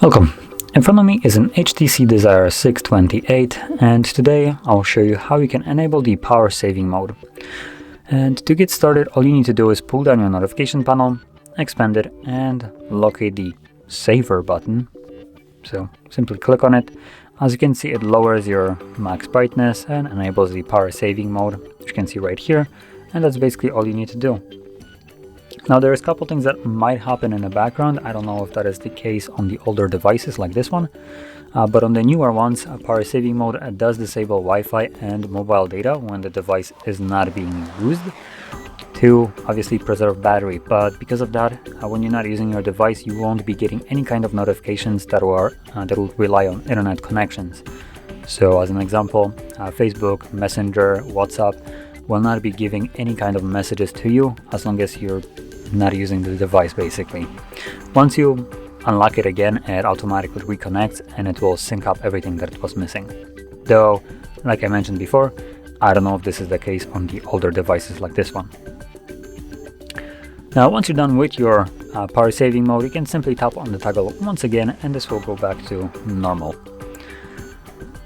Welcome! In front of me is an HTC Desire 628, and today I'll show you how you can enable the power saving mode. And to get started, all you need to do is pull down your notification panel, expand it, and locate the saver button. So simply click on it. As you can see, it lowers your max brightness and enables the power saving mode, which you can see right here, and that's basically all you need to do. Now there's a couple things that might happen in the background. I don't know if that is the case on the older devices like this one, but on the newer ones, power saving mode does disable Wi-Fi and mobile data when the device is not being used to obviously preserve battery. But because of that, when you're not using your device, you won't be getting any kind of notifications that will rely on internet connections. So as an example, Facebook, Messenger, WhatsApp will not be giving any kind of messages to you as long as you're not using the device basically. Once you unlock it again, it automatically reconnects and it will sync up everything that it was missing. Though, like I mentioned before, I don't know if this is the case on the older devices like this one. Now once you're done with your power saving mode, you can simply tap on the toggle once again and this will go back to normal.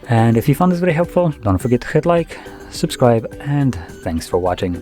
And if you found this very helpful, don't forget to hit like, subscribe, and thanks for watching.